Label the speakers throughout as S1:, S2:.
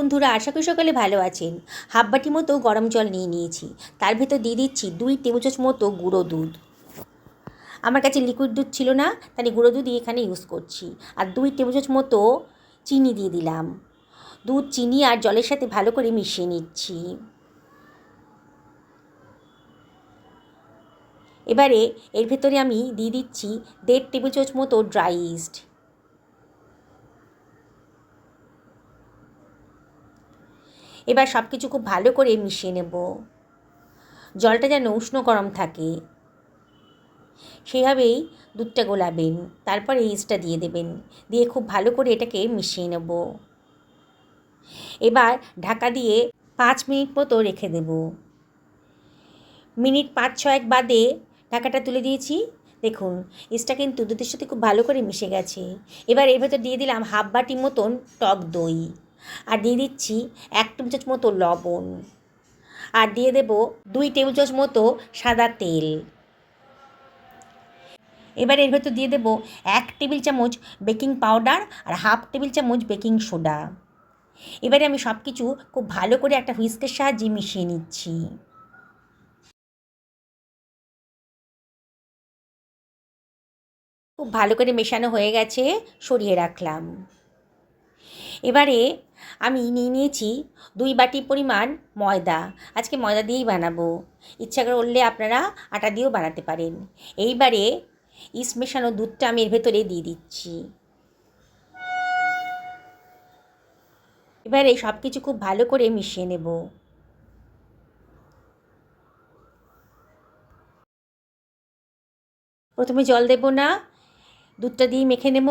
S1: বন্ধুরা, আশা করি সকালে ভালো আছেন। হাফ বাটি মতো গরম জল নিয়ে নিয়েছি। তার ভেতর দিয়ে দিচ্ছি 2 টেবিল চামচ মতো গুঁড়ো দুধ। আমার কাছে লিকুইড দুধ ছিল না, তাই গুঁড়ো দুধই এখানে ইউজ করছি। আর 2 টেবিল চামচ মতো চিনি দিয়ে দিলাম। দুধ, চিনি আর জলের সাথে ভালো করে মিশিয়ে নিচ্ছি। এবারে এর ভেতরে আমি দিয়ে দিচ্ছি 1.5 টেবিল চামচ মতো ড্রাই ইস্ট। এবার সব কিছু খুব ভালো করে মিশিয়ে নেব। জলটা যেন উষ্ণ গরম থাকে, সেইভাবেই দুধটা গোলাবেন। তারপরে ইস্টটা দিয়ে দেবেন, দিয়ে খুব ভালো করে এটাকে মিশিয়ে নেব। এবার ঢাকা দিয়ে 5 মিনিট মতো রেখে দেব। মিনিট 5-6 বাদে ঢাকাটা তুলে দিয়েছি। দেখুন, ইস্টটা কিন্তু দুধের সাথে খুব ভালো করে মিশে গেছে। এবার এর ভেতর দিয়ে দিলাম হাফ বাটি মতন টক দই, আর দিয়ে দিচ্ছি 1 টেবিল চামচ মতো লবণ, আর দিয়ে দেব 2 টেবিল চামচ মতো সাদা তেল। এবার এর ভেতর দিয়ে দেব 1 টেবিল চামচ বেকিং পাউডার আর হাফ টেবিল চামচ বেকিং সোডা। এবারে আমি সব কিছু খুব ভালো করে একটা হুইস্কের সাহায্যে মিশিয়ে নিচ্ছি। খুব ভালো করে মেশানো হয়ে গেছে, সরিয়ে রাখলাম। এবারে আমি নিয়ে নিয়েছি 2 বাটি পরিমাণ ময়দা। আজকে ময়দা দিয়েই বানাবো, ইচ্ছা করলে আপনারা আটা দিয়েও বানাতে পারেন। এইবারে ইস্ট মেশানো দুধটা আমি এর ভেতরে দিয়ে দিচ্ছি। এবারে সব কিছু খুব ভালো করে মিশিয়ে নেব। প্রথমে জল দেব না, দুধটা দিয়ে মেখে নেব।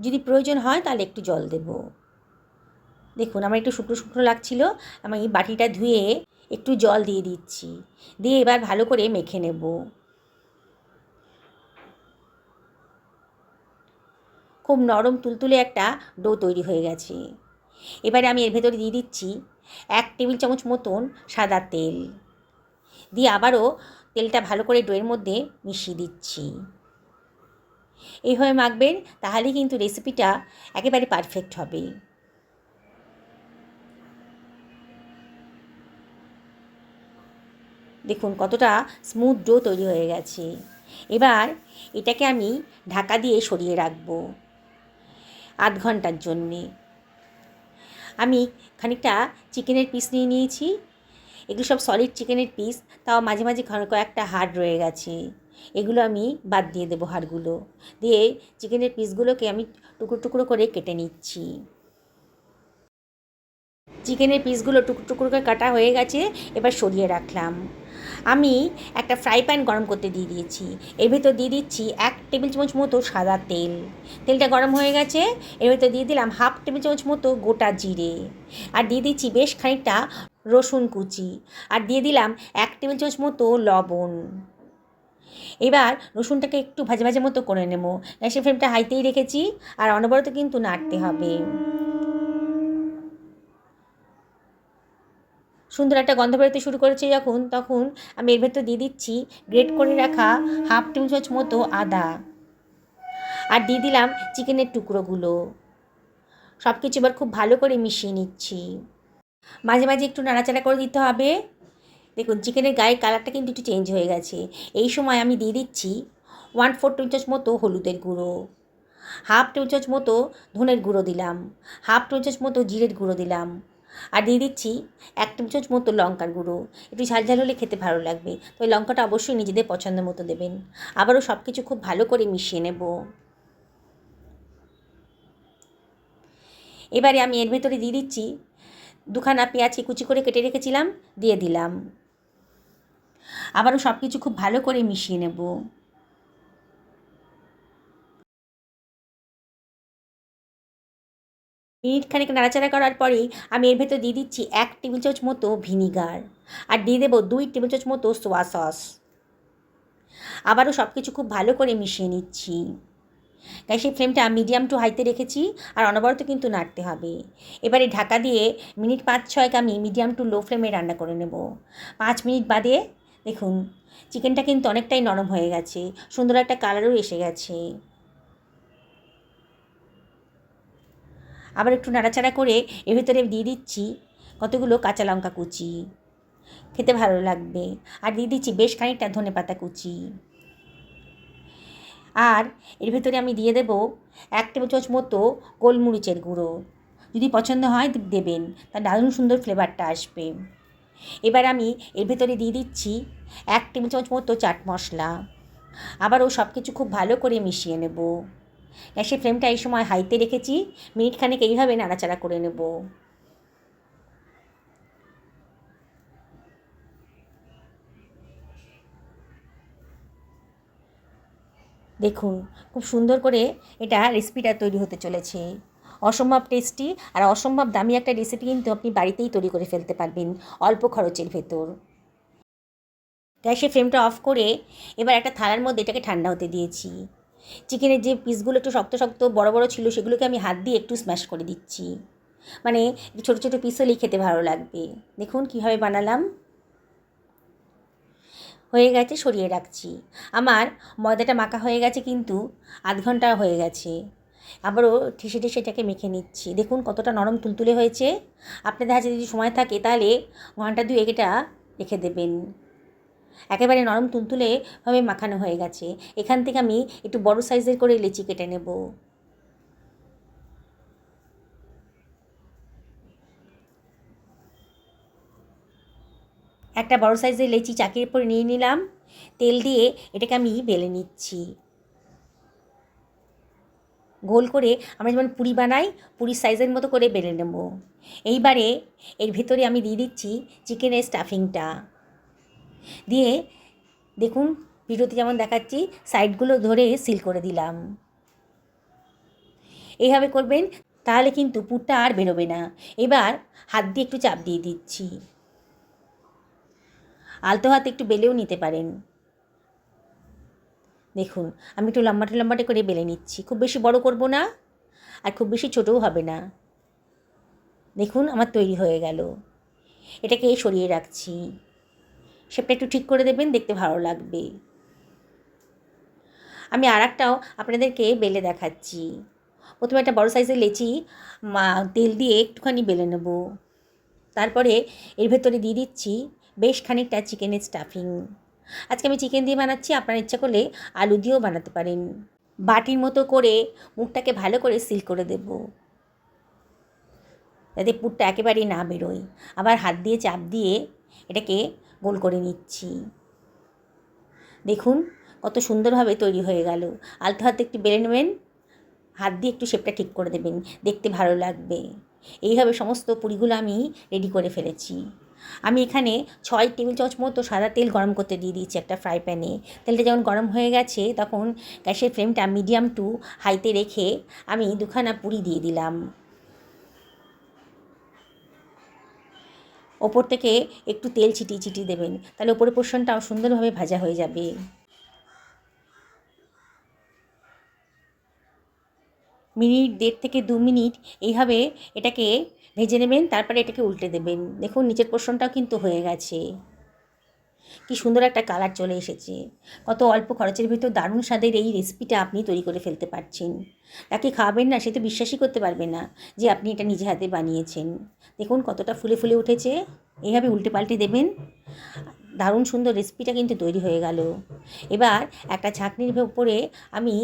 S1: যদি প্রয়োজন হয় তাহলে একটু জল দেব। দেখুন, আমার একটু শুকনো শুকনো লাগছিল, আমি এই বাটিটা ধুয়ে একটু জল দিয়ে দিচ্ছি। দিয়ে এবার ভালো করে মেখে নেব। খুব নরম তুলতুলে একটা ডো তৈরি হয়ে গেছে। এবারে আমি এর ভেতরে দিয়ে দিচ্ছি 1 টেবিল চামচ মতন সাদা তেল, দিয়ে আবারও তেলটা ভালো করে ডোয়ের মধ্যে মিশিয়ে দিচ্ছি। এইভাবে মাখবেন, তাহলেই কিন্তু রেসিপিটা একেবারে পারফেক্ট হবে। দেখুন কতটা স্মুথ ডো তৈরি হয়ে গেছে। এবার এটাকে আমি ঢাকা দিয়ে সরিয়ে রাখবো 8 ঘন্টার জন্যে। আমি খানিকটা চিকেনের পিস নিয়ে নিয়েছি। এগুলো সব সলিড চিকেনের পিস, তাও মাঝে মাঝে কয়েকটা হাড় রয়ে গেছে। এগুলো আমি বাদ দিয়ে দেবো, হাড়গুলো দিয়ে চিকেনের পিসগুলোকে আমি টুকরো টুকরো করে কেটে নিচ্ছি। চিকেনের পিসগুলো টুকরো টুকরো করে কাটা হয়ে গেছে, এবার সরিয়ে রাখলাম। আমি একটা ফ্রাই প্যান গরম করতে দিয়ে দিয়েছি। এর ভেতর দিয়ে দিচ্ছি 1 টেবিল চামচ মতো সাদা তেল। তেলটা গরম হয়ে গেছে, এর ভেতর দিয়ে দিলাম হাফ টেবিল চামচ মতো গোটা জিরে, আর দিয়ে দিচ্ছি বেশ খানিকটা রসুন কুচি, আর দিয়ে দিলাম 1 টেবিল চামচ মতো লবণ। এবার রসুনটাকে একটু ভাজা ভাজা মতো করে নেব। গ্যাসের ফ্লেমটা হাইতেই রেখেছি, আর অনবরত কিন্তু নাড়তে হবে। সুন্দর একটা গন্ধ বেরোতে শুরু করেছে যখন, তখন আমি এর ভেতর দিয়ে দিচ্ছি গ্রেট করে রাখা হাফ টেবিল চামচ মতো আদা, আর দিয়ে দিলাম চিকেনের টুকরোগুলো। সব কিছু এবার খুব ভালো করে মিশিয়ে নিচ্ছি। মাঝে মাঝে একটু নাড়াচাড়া করে দিতে হবে। দেখুন, চিকেনের গায়ের কালারটা কিন্তু একটু চেঞ্জ হয়ে গেছে। এই সময় আমি দিয়ে দিচ্ছি 1/4 টেবিল চামচ মতো হলুদের গুঁড়ো, হাফ টেবিল চামচ মতো ধনের গুঁড়ো দিলাম, হাফ টেবিল চামচ মতো জিরের গুঁড়ো দিলাম, আর দিয়ে দিচ্ছি 1 টেবিল চামচ মতো লঙ্কার গুঁড়ো। একটু ঝাল ঝাল হলে খেতে ভালো লাগবে, তো ওই লঙ্কাটা অবশ্যই নিজেদের পছন্দ মতো দেবেন। আবারও সব কিছু খুব ভালো করে মিশিয়ে নেব। এবারে আমি এর ভেতরে দিয়ে দিচ্ছি 2খানা পেঁয়াজকে কুচি করে কেটে রেখেছিলাম, দিয়ে দিলাম। আবারও সব কিছু খুব ভালো করে মিশিয়ে নেব। মিনিট খানিক নাড়াচাড়া করার পরেই আমি এর ভেতর দিয়ে দিচ্ছি 1 টেবিল চামচ মতো ভিনিগার, আর দিয়ে দেবো 2 টেবিল চামচ মতো সোয়া সস। আবারও সব কিছু খুব ভালো করে মিশিয়ে নিচ্ছি। গ্যাসের ফ্লেমটা মিডিয়াম টু হাইতে রেখেছি, আর অনবরত কিন্তু নাড়তে হবে। এবারে ঢাকা দিয়ে মিনিট 5-6 আমি মিডিয়াম টু লো ফ্লেমে রান্না করে নেব। 5 মিনিট বাদে দেখুন, চিকেনটা কিন্তু অনেকটাই নরম হয়ে গেছে, সুন্দর একটা কালারও এসে গেছে। আবার একটু নাড়াচাড়া করে এর ভিতরে দিয়ে দিচ্ছি কতগুলো কাঁচা লঙ্কা কুচি, খেতে ভালো লাগবে। আর দিয়ে দিচ্ছি বেশ খানিকটা ধনেপাতা কুচি। আর এর ভেতরে আমি দিয়ে দেবো 1 টেবিল চামচ মতো গোলমরিচের গুঁড়ো। যদি পছন্দ হয় দেবেন, তার দারুণ সুন্দর ফ্লেভারটা আসবে। এবার আমি এর ভেতরে দিয়ে দিচ্ছি 1 টেবিল চামচ মতো চাট মশলা। আবারও সব কিছু খুব ভালো করে মিশিয়ে নেব। গ্যাসের ফ্লেমটা এই সময় হাইতে রেখেছি, মিনিট খানেক এইভাবে নাড়াচাড়া করে নেব। দেখুন খুব সুন্দর করে এটা রেসিপিটা তৈরি হতে চলেছে। অসম্ভব টেস্টি আর অসম্ভব দামি একটা রেসিপি কিন্তু আপনি বাড়িতেই তৈরি করে ফেলতে পারবেন অল্প খরচের ভেতর। গ্যাসের ফ্লেমটা অফ করে এবার একটা থালার মধ্যে এটাকে ঠান্ডা হতে দিয়েছি। চিকেনের যে পিসগুলো একটু শক্ত শক্ত বড় বড় ছিল সেগুলোকে আমি হাত দিয়ে একটু স্ম্যাশ করে দিচ্ছি, মানে ছোটো ছোটো পিস হলেই খেতে ভালো লাগবে। দেখুন কীভাবে বানালাম। হয়ে গেছে, সরিয়ে রাখছি। আমার ময়দাটা মাখা হয়ে গেছে, কিন্তু আধ ঘন্টা হয়ে গেছে। আবারও ঠেসে ঠেসে এটাকে মেখে নিচ্ছি। দেখুন কতটা নরম তুলতুলে হয়েছে। আপনাদের হাতে যদি সময় থাকে তাহলে ঘন্টা 2 এটা রেখে দেবেন। একেবারে নরম তুলতুলেভাবে মাখানো হয়ে গেছে। এখান থেকে আমি একটু বড় সাইজের করে লেচি কেটে নেব। একটা বড় সাইজের লেচি চাকির উপর নিয়ে নিলাম। তেল দিয়ে এটাকে আমি বেলে নিচ্ছি গোল করে। আমরা যেমন পুরি বানাই, পুরির সাইজের মতো করে বেলে নেব। এইবারে এর ভিতরে আমি দিয়ে দিচ্ছি চিকেনের স্টাফিংটা দিয়ে, দেখুন ভিডিওতে যেমন দেখাচ্ছি সাইডগুলো ধরে সিল করে দিলাম। এইভাবে করবেন, তাহলে কিন্তু পুরটা আর বেরোবে না। এবার হাত দিয়ে একটু চাপ দিয়ে দিচ্ছি। আলতো হাতে একটু বেলেও নিতে পারেন। দেখুন আমি একটু লম্বাটে লম্বাটে করে বেলে নিচ্ছি। খুব বেশি বড় করব না, আর খুব বেশি ছোটও হবে না। দেখুন আমার তৈরি হয়ে গেল। এটাকে সরিয়ে রাখছি। শেপটা একটু ঠিক করে দেবেন, দেখতে ভালো লাগবে। আমি আরেকটাও আপনাদেরকে বেলে দেখাচ্ছি। প্রথমে একটা বড় সাইজের লেচি তেল দিয়ে একটুখানি বেলে নেব। তারপরে এর ভেতরে দিয়ে দিচ্ছি বেশ খানিকটা চিকেনের স্টাফিং। আজকে আমি চিকেন দিয়ে বানাচ্ছি, আপনারা ইচ্ছা করলে আলু দিয়েও বানাতে পারেন। বাটির মতো করে মুখটাকে ভালো করে সিল করে দেব, যাতে পুরটা একেবারেই না বেরোয়। আবার হাত দিয়ে চাপ দিয়ে এটাকে গোল করে নিচ্ছি। দেখুন কত সুন্দরভাবে তৈরি হয়ে গেল। আলতো হাতে একটু বেলে নেবেন, হাত দিয়ে একটু শেপটা ঠিক করে দেবেন, দেখতে ভালো লাগবে। এইভাবে সমস্ত পুরিগুলো আমি রেডি করে ফেলেছি। আমি এখানে 6 টেবিল চামচ মতো সাদা তেল গরম করতে দিয়ে দিয়েছি একটা ফ্রাই প্যানে। তেলটা যখন গরম হয়ে গেছে তখন গ্যাসের ফ্লেমটা মিডিয়াম টু হাইতে রেখে আমি 2খানা পুরি দিয়ে দিলাম। ওপর থেকে একটু তেল ছিটিয়ে ছিটিয়ে দেবেন, তাহলে ওপরের পোর্শনটাও সুন্দরভাবে ভাজা হয়ে যাবে। মিনিট 1.5 থেকে 2 মিনিট এইভাবে এটাকে ভেজে নেবেন, তারপরে এটাকে উল্টে দেবেন। দেখুন নিচের পোর্শনটাও কিন্তু হয়ে গেছে। কি সুন্দর একটা কালার চলে এসেছে। কত অল্প খরচের ভিতর দারুণ স্বাদের এই রেসিপিটা আপনি তৈরি করে ফেলতে পারছেন। তাকে খাওয়াবেন না, সে তো বিশ্বাসই করতে পারবে না যে আপনি এটা নিজে হাতে বানিয়েছেন। দেখুন কতটা ফুলে ফুলে উঠেছে। এইভাবে উল্টে পাল্টে দেবেন। দারুণ সুন্দর রেসিপিটা কিন্তু তৈরি হয়ে গেল। এবার একটা ছাঁকনির উপরে আমি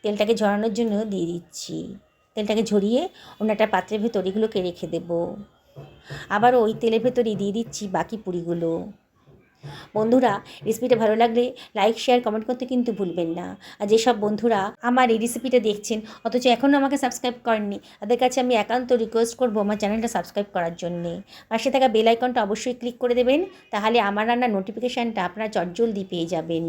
S1: তেলটাকে ঝরানোর জন্য দিয়ে দিচ্ছি। তেলটাকে ঝরিয়ে অন্য একটা পাত্রের ভেতর এগুলোকে রেখে দেব। আবার ওই তেলের ভেতরেই দিয়ে দিচ্ছি বাকি পুরিগুলো। বন্ধুরা রেসিপিটা ভালো লাগলে লাইক শেয়ার কমেন্ট করতে কিন্তু ভুলবেন না। আর যেসব বন্ধুরা আমার এই রেসিপিটা দেখছেন অথচ এখনও আমাকে সাবস্ক্রাইব করেননি, তাদের কাছে আমি একান্ত রিকোয়েস্ট করবো আমার চ্যানেলটা সাবস্ক্রাইব করার জন্যে। পাশে থাকা বেল আইকনটা অবশ্যই ক্লিক করে দেবেন, তাহলে আমার রান্নার নোটিফিকেশানটা আপনারা চটজলদি পেয়ে যাবেন।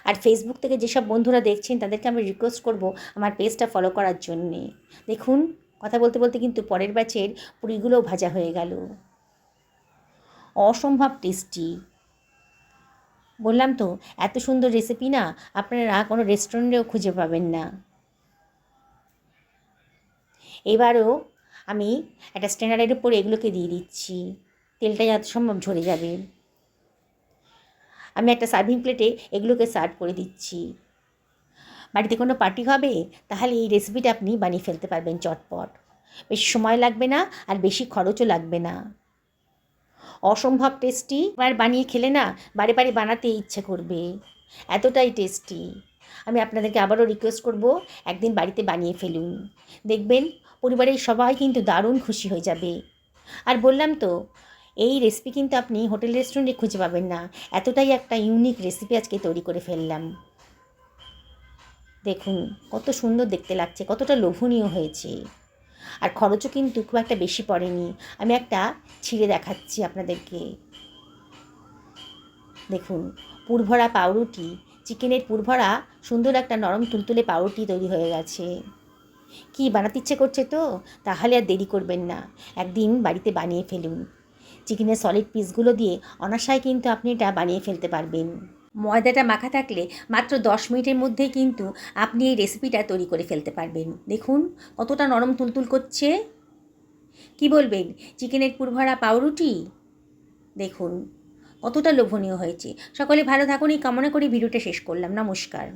S1: আর ফেসবুক থেকে যেসব বন্ধুরা দেখছেন তাদেরকে আমি রিকোয়েস্ট করব আমার পেজটা ফলো করার জন্যে। দেখুন কথা বলতে বলতে কিন্তু পরের ব্যাচের পুরিগুলোও ভাজা হয়ে গেল। অসম্ভব টেস্টি। বললাম তো এত সুন্দর রেসিপি না আপনারা কোনো রেস্টুরেন্টেও খুঁজে পাবেন না। এবারও আমি একটা স্ট্যান্ডারের উপর এগুলোকে দিয়ে দিচ্ছি। তেলটা যত সম্ভব ঝরে যাবে। আমি একটা সার্ভিং প্লেটে এগুলোকে সার্ভ করে দিচ্ছি। বাড়িতে কোনো পার্টি হবে তাহলে এই রেসিপিটা আপনি বানিয়ে ফেলতে পারবেন চটপট। বেশি সময় লাগবে না আর বেশি খরচও লাগবে না। অসম্ভব টেস্টি, আর বানিয়ে খেলে না বারে বারে বানাতে ইচ্ছে করবে, এতটাই টেস্টি। আমি আপনাদেরকে আবারও রিকোয়েস্ট করব, একদিন বাড়িতে বানিয়ে ফেলুন, দেখবেন পরিবারের সবাই কিন্তু দারুণ খুশি হয়ে যাবে। আর বললাম তো, এই রেসিপি কিন্তু আপনি হোটেল রেস্টুরেন্টে খুঁজে পাবেন না, এতটাই একটা ইউনিক রেসিপি আজকে তৈরি করে ফেললাম। দেখুন কত সুন্দর দেখতে লাগছে, কতটা লোভনীয় হয়েছে, আর খরচও কিন্তু খুব একটা বেশি পড়েনি। আমি একটা ছিঁড়ে দেখাচ্ছি আপনাদেরকে। দেখুন, পুরভরা পাউরুটি, চিকেনের পুরভরা সুন্দর একটা নরম তুলতুলে পাউরুটি তৈরি হয়ে গেছে। কি বানাতে ইচ্ছে করছে তো? তাহলে আর দেরি করবেন না, একদিন বাড়িতে বানিয়ে ফেলুন। চিকেনের সলিড পিসগুলো দিয়ে অনায়াসে কিন্তু আপনি এটা বানিয়ে ফেলতে পারবেন। ময়দাটা মাখা থাকলে মাত্র 10 মিনিটের মধ্যেই কিন্তু আপনি এই রেসিপিটা তৈরি করে ফেলতে পারবেন। দেখুন কতটা নরম তুলতুল করছে। কি বলবেন, চিকেনের পুরভরা পাউরুটি? দেখুন কতটা লোভনীয় হয়েছে। সকলে ভালো থাকুন এই কামনা করে ভিডিওটা শেষ করলাম। নমস্কার।